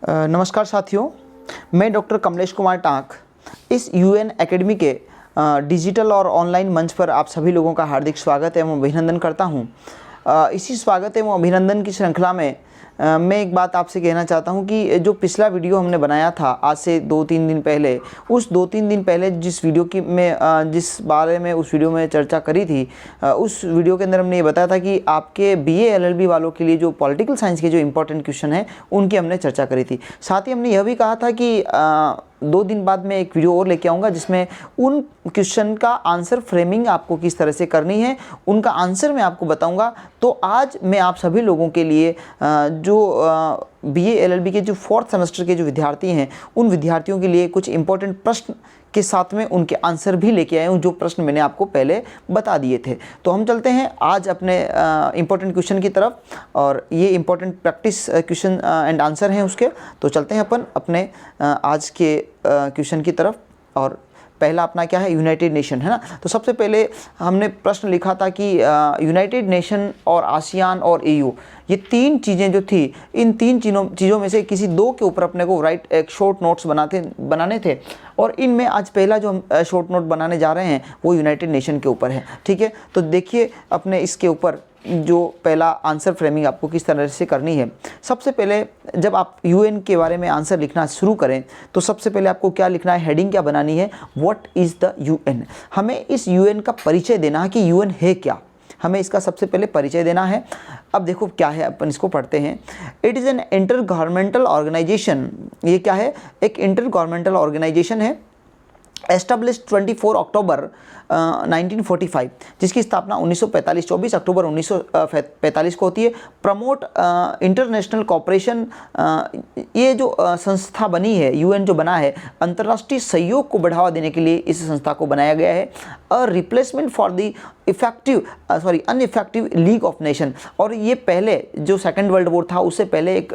नमस्कार साथियों, मैं डॉक्टर कमलेश कुमार टाँक इस यूएन एकेडमी के डिजिटल और ऑनलाइन मंच पर आप सभी लोगों का हार्दिक स्वागत एवं अभिनंदन करता हूं। इसी स्वागत एवं अभिनंदन की श्रृंखला में मैं एक बात आपसे कहना चाहता हूं कि जो पिछला वीडियो हमने बनाया था आज से 2-3 दिन पहले, उस 2-3 दिन पहले जिस वीडियो की मैं जिस बारे में उस वीडियो में चर्चा करी थी, उस वीडियो के अंदर हमने ये बताया था कि आपके बीए एलएलबी वालों के लिए जो पॉलिटिकल साइंस के जो इंपॉर्टेंट क्वेश्चन हैं उनकी हमने चर्चा करी थी। साथ ही हमने यह भी कहा था कि 2 दिन बाद मैं एक वीडियो और लेके आऊँगा जिसमें उन क्वेश्चन का आंसर फ्रेमिंग आपको किस तरह से करनी है, उनका आंसर मैं आपको बताऊंगा। तो आज मैं आप सभी लोगों के लिए जो बीए एलएलबी के जो 4th सेमेस्टर के जो विद्यार्थी हैं उन विद्यार्थियों के लिए कुछ इंपॉर्टेंट प्रश्न के साथ में उनके आंसर भी लेके आया हूँ, जो प्रश्न मैंने आपको पहले बता दिए थे। तो हम चलते हैं आज अपने इंपॉर्टेंट क्वेश्चन की तरफ, और ये important practice question and answer हैं उसके। तो चलते हैं अपन अपने आज के क्वेश्चन की तरफ। और पहला अपना क्या है, यूनाइटेड नेशन, है ना। तो सबसे पहले हमने प्रश्न लिखा था कि यूनाइटेड नेशन और आसियान और ईयू, ये 3 चीज़ें जो थी, इन 3 चीज़ों में से किसी 2 के ऊपर अपने को एक शॉर्ट नोट्स बनाने थे। और इनमें आज पहला जो हम शॉर्ट नोट बनाने जा रहे हैं वो यूनाइटेड नेशन के ऊपर है, ठीक है। तो देखिए अपने इसके ऊपर जो पहला आंसर फ्रेमिंग आपको किस तरह से करनी है। सबसे पहले जब आप यूएन के बारे में आंसर लिखना शुरू करें तो सबसे पहले आपको क्या लिखना है, हेडिंग क्या बनानी है, व्हाट इज़ द यूएन। हमें इस यूएन का परिचय देना है कि यूएन है क्या, हमें इसका सबसे पहले परिचय देना है। अब देखो क्या है, अपन इसको पढ़ते हैं। It is an intergovernmental organisation. ये क्या है, एक इंटर गवर्नमेंटल ऑर्गेनाइजेशन है, एस्टेब्लिश 24 अक्टूबर 1945, जिसकी स्थापना 1945 24 अक्टूबर 1945 को होती है। प्रमोट इंटरनेशनल कॉपरेशन, ये जो संस्था बनी है, यूएन जो बना है, अंतर्राष्ट्रीय सहयोग को बढ़ावा देने के लिए इस संस्था को बनाया गया है। A replacement for the ineffective league of nation. और ये पहले जो सेकेंड वर्ल्ड वॉर था उससे पहले एक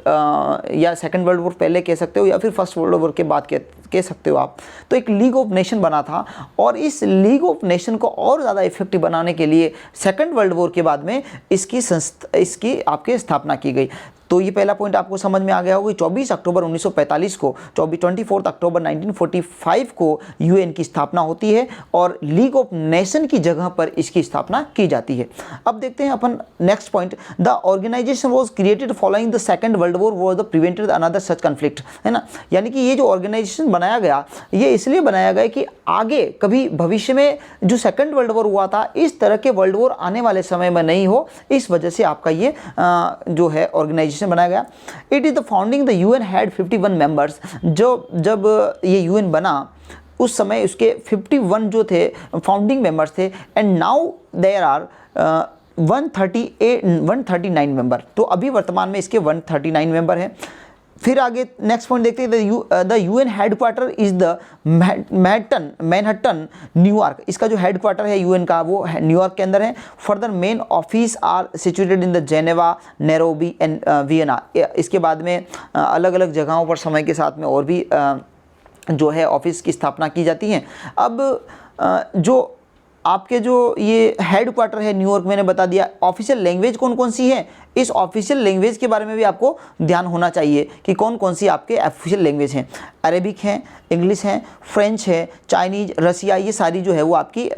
या सेकेंड वर्ल्ड वॉर पहले कह सकते हो या फिर फर्स्ट वर्ल्ड वॉर के बाद कह सकते हो आप, तो एक लीग ऑफ नेशन बना था। और इस लीग ऑफ नेशन को और ज़्यादा इफेक्टिव बनाने के लिए सेकेंड वर्ल्ड वॉर के बाद में इसकी आपकी स्थापना की गई। तो ये पहला पॉइंट आपको समझ में आ गया होगा। 24 अक्टूबर 1945 को 24 अक्टूबर 1945 को यूएन की स्थापना होती है और लीग ऑफ नेशन की जगह पर इसकी स्थापना की जाती है। अब देखते हैं अपन next point. The organisation was created following the second world war was the prevented another such conflict, है ना। यानी कि ये जो ऑर्गेनाइजेशन बनाया गया, ये इसलिए बनाया गया कि आगे कभी भविष्य में जो सेकंड वर्ल्ड वॉर हुआ था, इस तरह के वर्ल्ड वॉर आने वाले समय में नहीं हो, इस वजह से आपका ये जो है ऑर्गेनाइजेशन बनाया गया। It is the founding the UN had 51 members. जब ये यूएन बना उस समय उसके 51 जो थे फाउंडिंग मेंबर्स थे, and now there are 139 member. तो अभी वर्तमान में इसके 139 मेंबर हैं। फिर आगे नेक्स्ट पॉइंट देखते हैं। The UN headquarter is the Manhattan New York. इसका जो हेडक्वार्टर है यूएन का वो न्यूयॉर्क के अंदर है। Further main offices are situated in the Geneva, Nairobi and Vienna. इसके बाद में अलग अलग जगहों पर समय के साथ में और भी जो है ऑफिस की स्थापना की जाती है। अब जो आपके जो ये हेड क्वार्टर है न्यूयॉर्क, मैंने बता दिया। ऑफिशियल लैंग्वेज कौन कौन सी है, इस ऑफिशियल लैंग्वेज के बारे में भी आपको ध्यान होना चाहिए कि कौन कौन सी आपके ऑफिशियल लैंग्वेज हैं। अरेबिक है, इंग्लिश है, फ्रेंच है, चाइनीज, रसिया, ये सारी जो है वो आपकी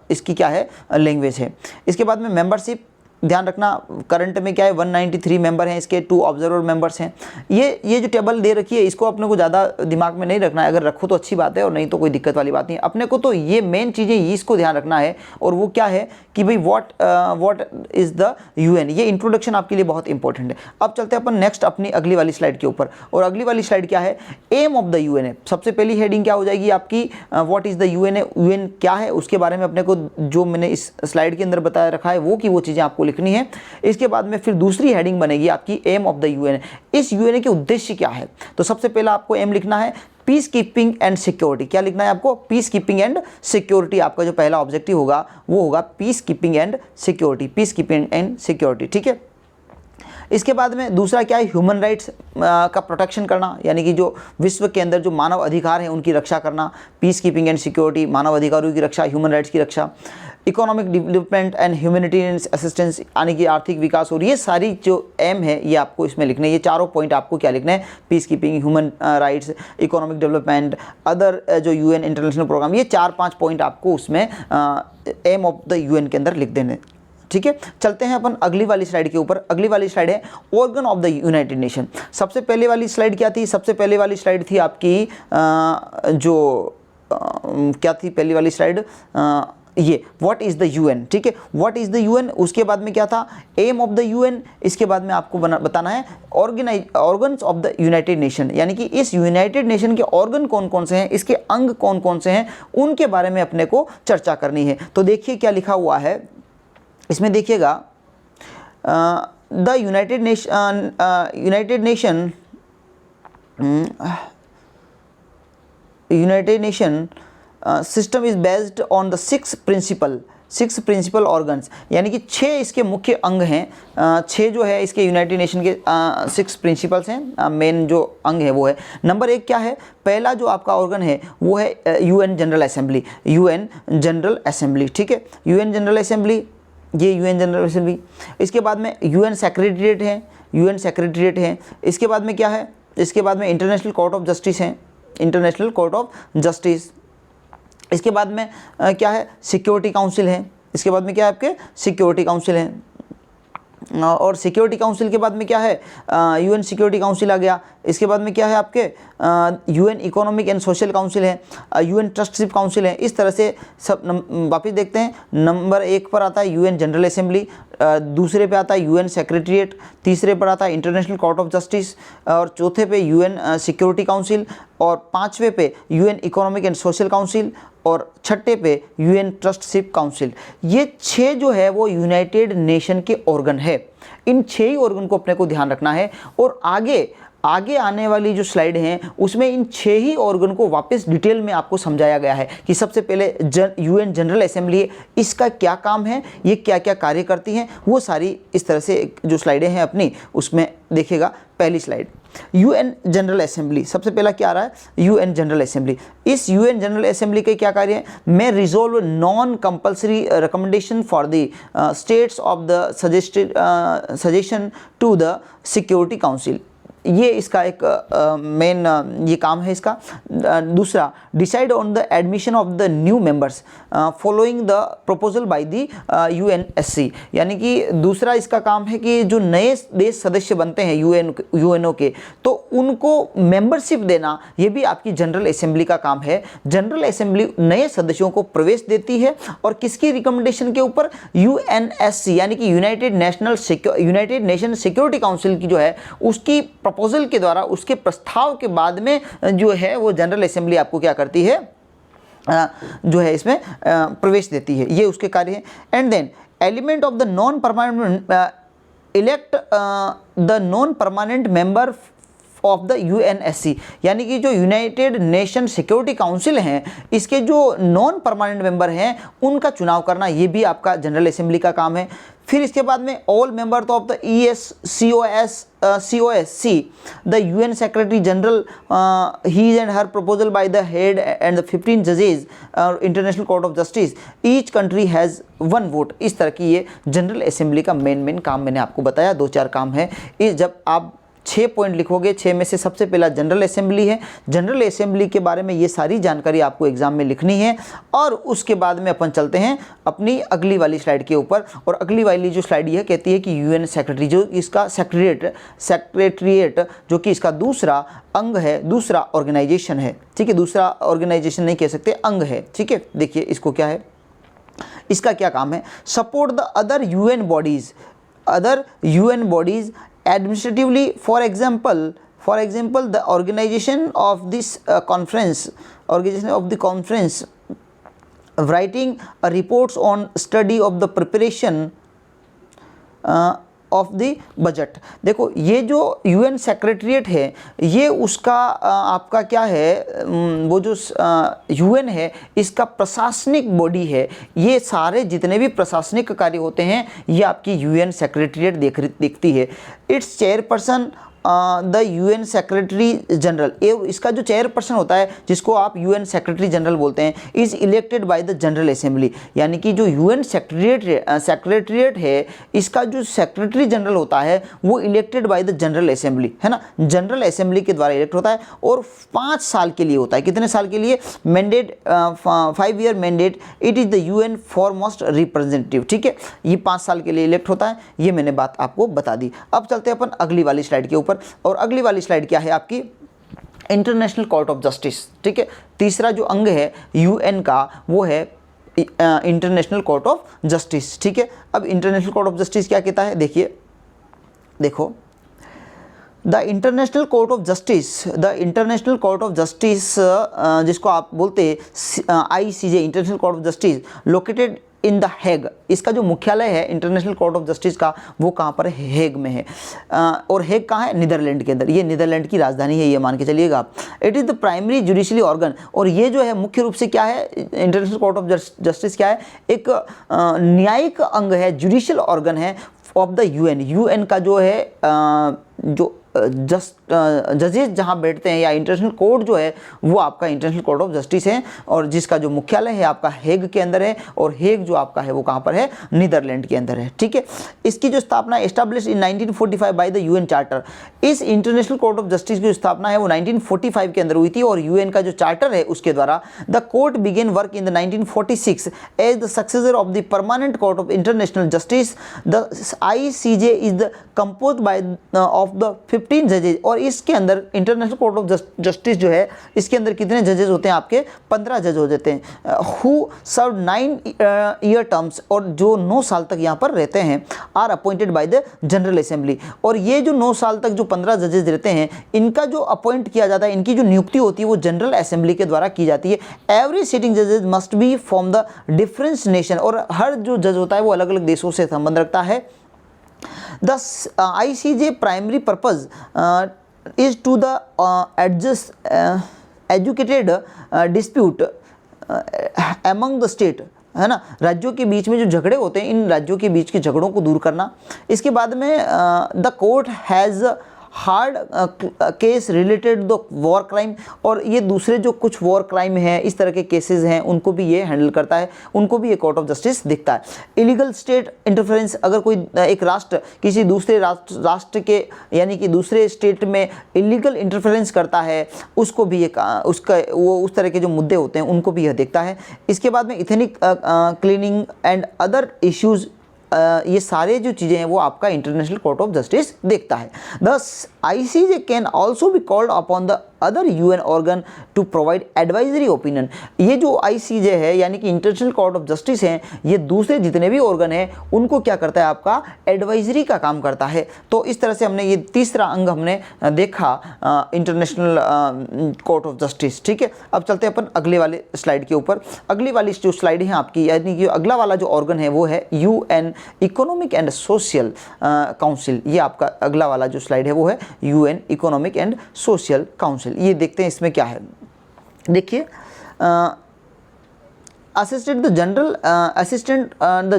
इसकी क्या है, लैंग्वेज है। इसके बाद में मेंबरशिप ध्यान रखना, करंट में क्या है 193 मेंबर हैं, इसके 2 ऑब्जर्वर मेंबर्स हैं। ये जो टेबल दे रखी है इसको अपने को ज़्यादा दिमाग में नहीं रखना है, अगर रखो तो अच्छी बात है और नहीं तो कोई दिक्कत वाली बात नहीं है। अपने को तो ये मेन चीज़ें इसको ध्यान रखना है, और वो क्या है कि भाई व्हाट इज़ द यूएन। ये इंट्रोडक्शन आपके लिए बहुत इंपॉर्टेंट है। अब चलते हैं अपन नेक्स्ट अपनी अगली वाली स्लाइड के ऊपर, और अगली वाली स्लाइड क्या है, एम ऑफ द यूएन है। सबसे पहली हेडिंग क्या हो जाएगी आपकी, व्हाट इज़ द यूएन है, यूएन क्या है उसके बारे में अपने को जो मैंने इस स्लाइड के अंदर बताया रखा है वो चीज़ें आपको लिखनी है। इसके बाद में फिर दूसरी हेडिंग बनेगी आपकी एम ऑफ द यूएन। इस यूएन के उद्देश्य क्या है, तो सबसे पहला आपको एम लिखना है पीस कीपिंग एंड सिक्योरिटी। क्या लिखना है आपको, पीस कीपिंग एंड सिक्योरिटी। आपका जो पहला ऑब्जेक्टिव होगा वो होगा piece keeping and security, piece keeping and security, ठीक है। इसके बाद में दूसरा क्या है, ह्यूमन राइट्स का प्रोटेक्शन करना, यानी कि जो विश्व के अंदर जो मानव अधिकार हैं उनकी रक्षा करना, पीस कीपिंग एंड सिक्योरिटी, मानव अधिकारों की रक्षा, ह्यूमन राइट्स की रक्षा। Economic development and humanitarian assistance यानी कि आर्थिक विकास, और ये सारी जो एम है ये आपको इसमें लिखने हैं। ये चारों पॉइंट आपको क्या लिखना है, peace keeping, human rights, economic development, other जो यूएन इंटरनेशनल प्रोग्राम, ये 4-5 पॉइंट आपको उसमें एम ऑफ द यूएन के अंदर लिख देने। ठीक है, चलते हैं अपन अगली वाली स्लाइड के ऊपर। अगली वाली स्लाइड है organ of the United nation. सबसे पहले वाली स्लाइड क्या थी, सबसे पहले वाली स्लाइड थी आपकी क्या थी पहली वाली स्लाइड, ये व्हाट इज़ द यूएन। ठीक है, व्हाट इज़ द यूएन, उसके बाद में क्या था, एम ऑफ द यूएन, इसके बाद में आपको बताना है organs of the United nation, यानी कि इस यूनाइटेड नेशन के ऑर्गन कौन कौन से हैं, इसके अंग कौन कौन से हैं, उनके बारे में अपने को चर्चा करनी है। तो देखिए क्या लिखा हुआ है इसमें, देखिएगा the United Nation system is based on the 6 principal organs, यानी कि 6 इसके मुख्य अंग हैं। 6 जो है इसके यूनाइटेड नेशन के 6 प्रिंसिपल्स हैं, मेन जो अंग है वो है। नंबर 1 क्या है, पहला जो आपका ऑर्गन है वो है UN General assembly, UN General assembly. ठीक है, यूएन जनरल असेंबली, ये यूएन जनरल असेंबली। इसके बाद में यूएन सेक्रेटरीट है, यूएन सेक्रेटरीट है। इसके बाद में क्या है, इसके बाद में इंटरनेशनल कोर्ट ऑफ जस्टिस है, इंटरनेशनल कोर्ट ऑफ जस्टिस। इसके बाद में क्या है, सिक्योरिटी काउंसिल है। इसके बाद में क्या है आपके, सिक्योरिटी काउंसिल है। और सिक्योरिटी काउंसिल के बाद में क्या है, यूएन सिक्योरिटी काउंसिल आ गया। इसके बाद में क्या है आपके, UN economic and social council है, यूएन ट्रस्टीशिप काउंसिल है। इस तरह से सब वापस देखते हैं। नंबर 1 पर आता है यूएन जनरल असेंबली, दूसरे पे आता है यूएन सेक्रेटरीट, तीसरे पर आता है इंटरनेशनल कोर्ट ऑफ जस्टिस, और चौथे पे यूएन सिक्योरिटी काउंसिल, और 5वें पे UN economic and social council, और 6ठे पे यूएन ट्रस्टीशिप काउंसिल। ये 6 जो है वो यूनाइटेड नेशन के ऑर्गन है। इन 6 ही ऑर्गन को अपने को ध्यान रखना है। और आगे आने वाली जो स्लाइड हैं उसमें इन 6 ही ऑर्गन को वापस डिटेल में आपको समझाया गया है कि सबसे पहले यूएन जनरल असेंबली, इसका क्या काम है, ये क्या क्या कार्य करती हैं, वो सारी इस तरह से जो स्लाइडें हैं अपनी उसमें देखिएगा। पहली स्लाइड यूएन जनरल असेंबली, सबसे पहला क्या आ रहा है, यूएन जनरल असेंबली। इस यूएन जनरल असेंबली के क्या कार्य है, मैं resolve non compulsory recommendation for the states of the suggestion to the security council. ये इसका एक मेन ये काम है इसका। दूसरा, decide on the admission of the new members following the proposal by the UNSC, यानी कि दूसरा इसका काम है कि जो नए देश सदस्य बनते हैं यूएनओ के, तो उनको मेंबरशिप देना, ये भी आपकी जनरल असेंबली का काम है। जनरल असेंबली नए सदस्यों को प्रवेश देती है, और किसकी रिकमेंडेशन के ऊपर, यूएनएससी यानी कि यूनाइटेड नेशन सिक्योरिटी काउंसिल की जो है उसकी प्रपोजल के द्वारा, उसके प्रस्ताव के बाद में जो है वो जनरल असेंबली आपको क्या करती है, जो है इसमें प्रवेश देती है। ये उसके कार्य है। And then element of the non permanent elect the non permanent member of the UNSC, यानी कि जो यूनाइटेड नेशन सिक्योरिटी काउंसिल हैं इसके जो नॉन परमानेंट मेंबर हैं उनका चुनाव करना, ये भी आपका जनरल असेंबली का काम है। फिर इसके बाद में all member of the COSC the UN secretary general his and her proposal by the head and the 15 जजेज international court of justice, each country has 1 vote. इस तरह की ये जनरल असेंबली का मेन काम मैंने आपको बताया, 2-4 काम है। इस जब आप 6 पॉइंट लिखोगे, 6 में से सबसे पहला जनरल असेंबली है। जनरल असेंबली के बारे में ये सारी जानकारी आपको एग्जाम में लिखनी है। और उसके बाद में अपन चलते हैं अपनी अगली वाली स्लाइड के ऊपर। और अगली वाली जो स्लाइड ये कहती है कि यूएन सेक्रेटरी, जो इसका सेक्रेटरीट जो कि इसका दूसरा अंग है, दूसरा ऑर्गेनाइजेशन है। ठीक है, दूसरा ऑर्गेनाइजेशन नहीं कह सकते, अंग है। ठीक है, देखिए इसको क्या है, इसका क्या काम है, support the other UN bodies administratively, for example the organization of the conference writing reports on study of the preparation of the budget. देखो ये जो यूएन सेक्रेटरीट है ये उसका आपका क्या है, वो जो यूएन है इसका प्रशासनिक बॉडी है। ये सारे जितने भी प्रशासनिक कार्य होते हैं ये आपकी यूएन सेक्रेटरीट देखती है। It's chairperson the UN secretary general, ये इसका जो चेयरपर्सन होता है जिसको आप यूएन सेक्रेटरी जनरल बोलते हैं, is elected by the general assembly, यानी कि जो यूएन सेक्रेटरीट है इसका जो सेक्रेटरी जनरल होता है वो elected by the general assembly, है ना, जनरल असेंबली के द्वारा इलेक्ट होता है और 5 साल के लिए होता है। कितने साल के लिए? Mandate, 5 year mandate. It is the UN foremost representative, ठीक है, ये 5 साल के लिए इलेक्ट होता है। ये मैंने बात आपको बता दी। अब चलते हैं अपन अगली वाली स्लाइड के ऊपर, और अगली वाली स्लाइड क्या है आपकी? इंटरनेशनल कोर्ट ऑफ जस्टिस, ठीक है। तीसरा जो अंग है यूएन का वो है इंटरनेशनल कोर्ट ऑफ जस्टिस, ठीक है। अब इंटरनेशनल कोर्ट ऑफ जस्टिस क्या कहता है? देखो, the international court of justice, जिसको आप बोलते हैं ICJ, international court of justice, located in the Hague. इसका जो मुख्यालय है इंटरनेशनल कोर्ट ऑफ जस्टिस का वो कहाँ पर है? हेग में है। और हेग कहाँ है? नीदरलैंड के अंदर। ये नीदरलैंड की राजधानी है, ये मान के चलिएगा। It is the primary judicially organ, और ये जो है मुख्य रूप से क्या है? इंटरनेशनल कोर्ट ऑफ जस्टिस क्या है? एक न्यायिक अंग है, जुडिशियल ऑर्गन है ऑफ द यूएन का जो है जो जजेस जहाँ बैठते हैं, या इंटरनेशनल कोर्ट जो है वो आपका इंटरनेशनल कोर्ट ऑफ जस्टिस है, और जिसका जो मुख्यालय है आपका हेग के अंदर है, और हेग जो आपका है वो कहाँ पर है? नीदरलैंड के अंदर है, ठीक है। इसकी जो स्थापना establish in 1945 by the UN charter. इस इंटरनेशनल कोर्ट ऑफ जस्टिस की जो स्थापना है वो 1945 के अंदर हुई थी, और यूएन का जो चार्टर है उसके द्वारा the court began work in the 1946 as the successor of the permanent court of international justice. The ICJ is the compose by of the 15 जजेज, और इसके अंदर इंटरनेशनल कोर्ट ऑफ जस्टिस जो है इसके अंदर कितने जजेस होते हैं? आपके 15 जज हो जाते हैं, हु सर्व 9 ईयर टर्म्स, और जो 9 साल तक यहाँ पर रहते हैं, are appointed by the general assembly. और ये जो 9 साल तक जो 15 जजेस रहते हैं, इनका जो अपॉइंट किया जाता है, इनकी जो नियुक्ति होती है वो जनरल असेंबली के द्वारा की जाती है। एवरी सिटिंग जजेस must be from the different nation, और हर जो जज होता है वो अलग अलग देशों से संबंध रखता है। The ICJ primary purpose is to the educated dispute among the state, है ना, राज्यों के बीच में जो झगड़े होते हैं, इन राज्यों के बीच के झगड़ों को दूर करना। इसके बाद में the court has hard case related the war crime, और ये दूसरे जो कुछ वॉर क्राइम हैं, इस तरह के केसेस हैं, उनको भी ये हैंडल करता है, उनको भी ये कोर्ट ऑफ जस्टिस दिखता है। इलीगल स्टेट इंटरफेरेंस, अगर कोई एक राष्ट्र किसी दूसरे राष्ट्र के यानी कि दूसरे स्टेट में इलीगल इंटरफेरेंस करता है, उसको भी एक उसका वो उस तरह के जो मुद्दे होते हैं उनको भी यह देखता है। इसके बाद में ethnic cleaning and other issues, ये सारे जो चीज़ें हैं वो आपका इंटरनेशनल कोर्ट ऑफ जस्टिस देखता है। This ICJ can also be called upon the other UN organ to provide advisory opinion. ये जो ICJ है यानी कि इंटरनेशनल कोर्ट ऑफ जस्टिस हैं, ये दूसरे जितने भी ऑर्गन हैं उनको क्या करता है? आपका एडवाइजरी का काम करता है। तो इस तरह से हमने ये तीसरा अंग हमने देखा इंटरनेशनल कोर्ट ऑफ जस्टिस, ठीक है। अब चलते हैं अपन अगले वाले स्लाइड के ऊपर। अगली वाली जो स्लाइड है आपकी, यानी कि अगला वाला जो ऑर्गन है वो है UN economic and social council. ये आपका अगला वाला जो स्लाइड है वो है UN economic and social council. ये देखते हैं इसमें क्या है। देखिए, assisted the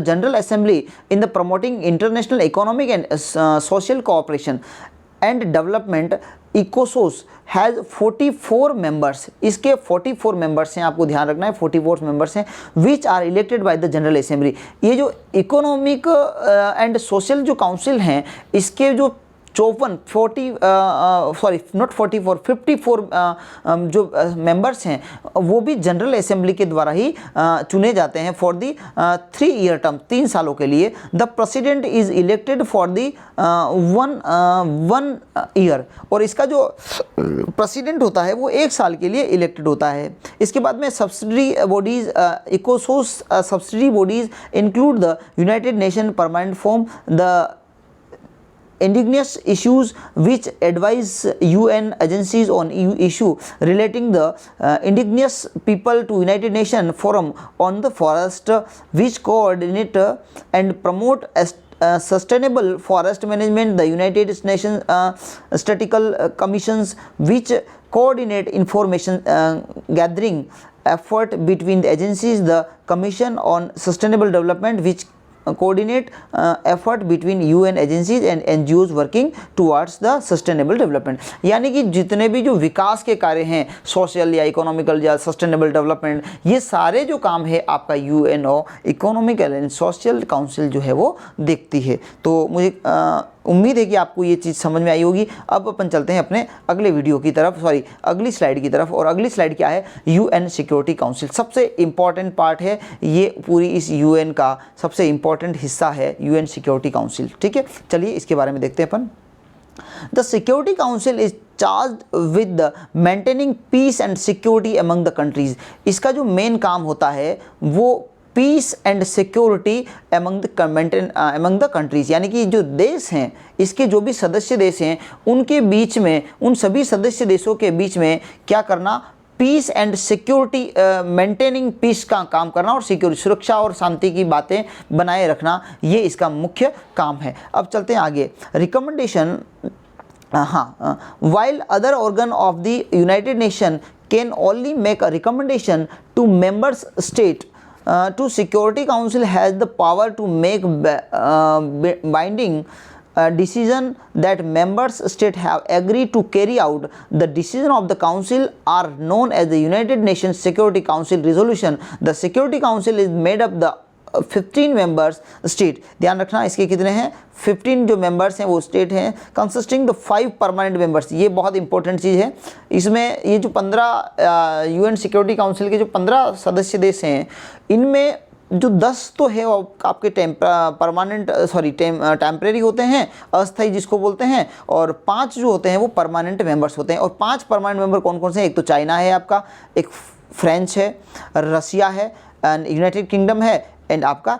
general assembly in the promoting international economic and social cooperation and development. ECOSOC has 44 members, इसके 44 मेंबर्स हैं, आपको ध्यान रखना है 44 मेंबर्स हैं, which are elected by the general assembly. ये जो इकोनॉमिक एंड सोशल जो काउंसिल हैं, इसके जो 54 जो मेंबर्स हैं वो भी जनरल असेंबली के द्वारा ही चुने जाते हैं फॉर दी 3 ईयर टर्म, 3 सालों के लिए। The president is elected for the 1 year, और इसका जो प्रेसिडेंट होता है वो 1 साल के लिए इलेक्टेड होता है। इसके बाद में subsidiary bodies, ECOSOC subsidiary bodies include the United nation permanent forum, the indigenous issues which advise UN agencies on issue relating the indigenous people to United Nations Forum on the Forest, which coordinate and promote sustainable forest management, the United Nations Statistical Commissions which coordinate information gathering effort between the agencies, the Commission on Sustainable Development which coordinate effort between UN agencies and NGOs working towards the sustainable development। यानी कि जितने भी जो विकास के कार्य हैं, social या economical या सस्टेनेबल डेवलपमेंट, ये सारे जो काम है आपका UNO economical and social council जो है वो देखती है। तो मुझे उम्मीद है कि आपको ये चीज़ समझ में आई होगी। अब अपन चलते हैं अपने अगले वीडियो की तरफ, सॉरी अगली स्लाइड की तरफ। और अगली स्लाइड क्या है, UN सिक्योरिटी काउंसिल। सबसे इम्पॉर्टेंट पार्ट है ये, पूरी इस UN का सबसे इम्पॉर्टेंट हिस्सा है UN सिक्योरिटी काउंसिल। ठीक है, चलिए इसके बारे में देखते हैं अपन। The Security Council is charged with the maintaining peace and security among the countries। इसका जो मेन काम होता है वो peace and security among the countries, यानी कि जो देश हैं, इसके जो भी सदस्य देश हैं उनके बीच में, उन सभी सदस्य देशों के बीच में क्या करना, peace and security, maintaining peace का काम करना और सिक्योरिटी, सुरक्षा और शांति की बातें बनाए रखना, ये इसका मुख्य काम है। अब चलते हैं आगे। Recommendation, while other organ of the United Nation can only make a recommendation to members state, to Security Council has the power to make binding decision that members state have agreed to carry out. The decision of the council are known as the United Nations Security Council resolution। The Security Council is made up the 15 members state. ध्यान रखना इसके कितने हैं, 15 जो members हैं वो state हैं, consisting the 5 permanent members. ये बहुत इंपॉर्टेंट चीज़ है। इसमें ये जो 15 UN सिक्योरिटी काउंसिल के जो 15 सदस्य देश हैं, इनमें जो 10 तो है वो आपके टेम्परेरी होते हैं, अस्थायी जिसको बोलते हैं, और 5 जो होते हैं वो परमानेंट मेंबर्स होते हैं। और 5 परमानेंट मेंबर कौन कौन से हैं, एक तो चाइना है आपका, एक फ्रेंच है, रसिया है, एंड यूनाइटेड किंगडम है, एंड आपका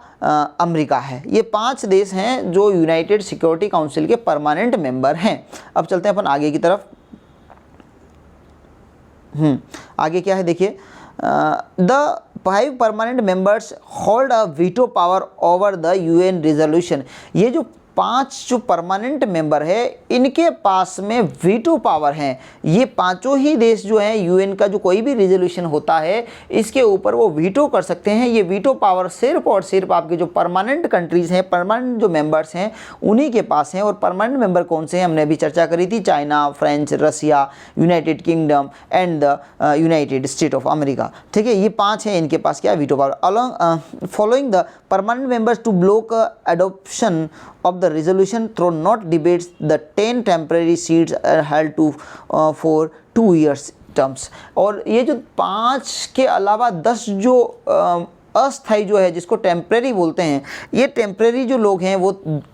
अमेरिका है। ये 5 देश हैं जो यूनाइटेड सिक्योरिटी काउंसिल के परमानेंट मेंबर हैं। अब चलते हैं अपन आगे की तरफ। आगे क्या है देखिए, the 5 permanent members hold a veto power over the UN resolution. ये जो 5 जो परमानेंट मेंबर है इनके पास में वीटो पावर है। ये पांचों ही देश जो हैं UN का जो कोई भी रेजोल्यूशन होता है इसके ऊपर वो वीटो कर सकते हैं। ये वीटो पावर सिर्फ और सिर्फ आपके जो परमानेंट कंट्रीज़ हैं, परमानेंट जो मेंबर्स हैं उन्हीं के पास हैं। और परमानेंट मेंबर कौन से हैं, हमने अभी चर्चा करी थी, China, French, Russia, United Kingdom and the United State of America. ठीक है, ये 5 हैं, इनके पास क्या veto power. Along following the permanent members to block adoption of the resolution through not debates, the 10 temporary seats are held to for 2 years terms। और ये जो 5 के अलावा 10 जो अस्थाई जो है, जिसको टेम्परेरी बोलते हैं, ये टेम्परेरी जो लोग हैं वो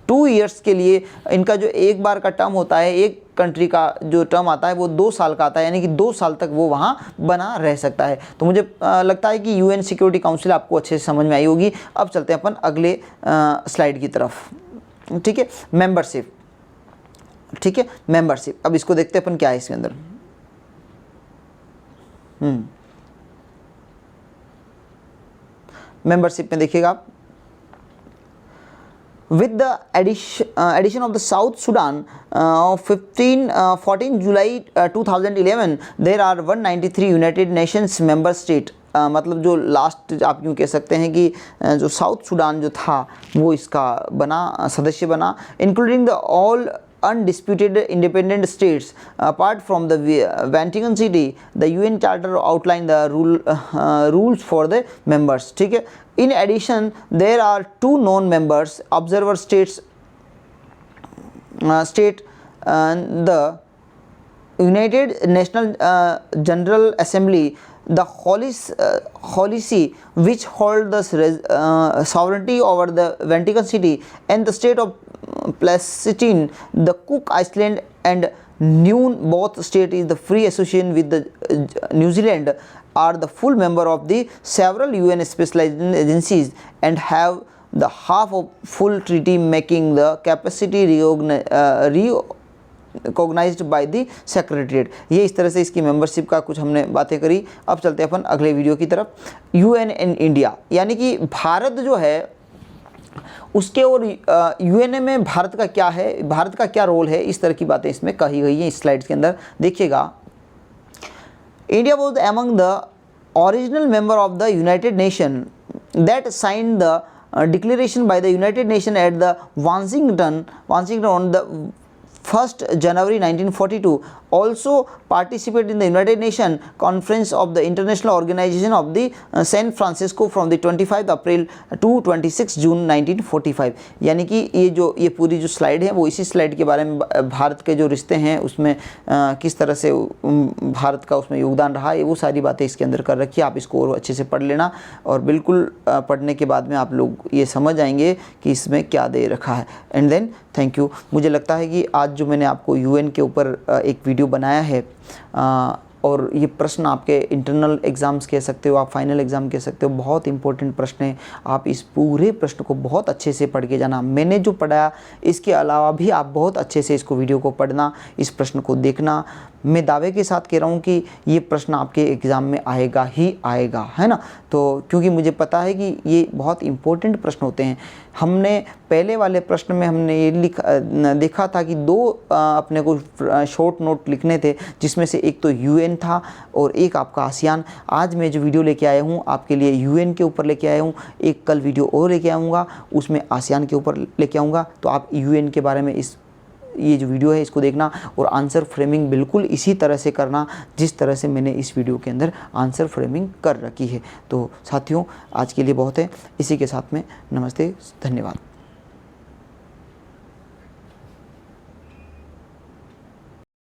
2 इयर्स के लिए, इनका जो एक बार का टर्म होता है, एक कंट्री का जो टर्म आता है वो 2 साल का आता है, यानी कि 2 साल तक वो वहाँ बना रह सकता है। तो मुझे लगता है कि UN सिक्योरिटी काउंसिल आपको अच्छे से समझ में आई होगी। अब चलते हैं अपन अगले स्लाइड की तरफ। ठीक है, मेंबरशिप। ठीक है, मेंबरशिप। अब इसको देखते हैं अपन क्या है इसके अंदर। मेंबरशिप में देखिएगा आप, with the addition of the South Sudan 14 July 2011 there are 193 United Nations member state। मतलब जो लास्ट आप यूँ कह सकते हैं कि जो साउथ सूडान जो था वो इसका बना, सदस्य बना, including the all undisputed independent states apart from the Vatican City। The UN Charter outline the rules for the members। ठीक है, in addition there are 2 non-members observer states, the United National General Assembly, the Holy See, which hold the sovereignty over the Vatican City, and the state of Palestine, the Cook Island and Niue, both state is the free association with the New Zealand, are the full member of the several UN specialized agencies and have the half of full treaty making the capacity recognised by the secretariat. ये इस तरह से इसकी membership का कुछ हमने बातें करी। अब चलते हैं अपन अगले वीडियो की तरफ। UN एंड इंडिया, यानी कि भारत जो है उसके और UN में भारत का क्या है, भारत का क्या रोल है, इस तरह की बातें इसमें कही गई हैं इस स्लाइड्स के अंदर। देखिएगा, India was among the original member of the United nation that signed the declaration by the United Nations at the Washington on the 1st January 1942, also participate in the United Nations Conference of the International Organization of the San Francisco from the 25 April to 26 June 1945। यानी कि ये पूरी जो slide है वो इसी slide के बारे में भारत के जो रिश्ते हैं उसमें किस तरह से भारत का उसमें योगदान रहा है, वो सारी बातें इसके अंदर कर रखी है। आप इसको और अच्छे से पढ़ लेना और बिल्कुल पढ़ने के बाद में आप लोग ये समझ आएंगे कि इसमें क्या दे रखा है। And then thank you. मुझे लगता है कि आज जो मैंने आपको यूएन के ऊपर एक वीडियो बनाया है और ये प्रश्न आपके इंटरनल एग्ज़ाम्स कह सकते हो, आप फाइनल एग्ज़ाम कह सकते हो, बहुत इंपॉर्टेंट प्रश्न है। आप इस पूरे प्रश्न को बहुत अच्छे से पढ़ के जाना। मैंने जो पढ़ाया इसके अलावा भी आप बहुत अच्छे से इसको वीडियो को पढ़ना, इस प्रश्न को देखना। मैं दावे के साथ कह रहा हूँ कि ये प्रश्न आपके एग्ज़ाम में आएगा ही आएगा, है ना। तो क्योंकि मुझे पता है कि ये बहुत इंपॉर्टेंट प्रश्न होते हैं। हमने पहले वाले प्रश्न में हमने ये देखा था कि दो अपने को शॉर्ट नोट लिखने थे, जिसमें से एक तो यूएन था और एक आपका आसियान। आज मैं जो वीडियो लेके आया हूँ आपके लिए यूएन के ऊपर लेके आया हूँ, एक कल वीडियो और लेके आऊँगा उसमें आसियान के ऊपर लेके आऊँगा। तो आप यूएन के बारे में ये जो वीडियो है इसको देखना और आंसर फ्रेमिंग बिल्कुल इसी तरह से करना जिस तरह से मैंने इस वीडियो के अंदर आंसर फ्रेमिंग कर रखी है। तो साथियों आज के लिए बहुत है। इसी के साथ में नमस्ते, धन्यवाद।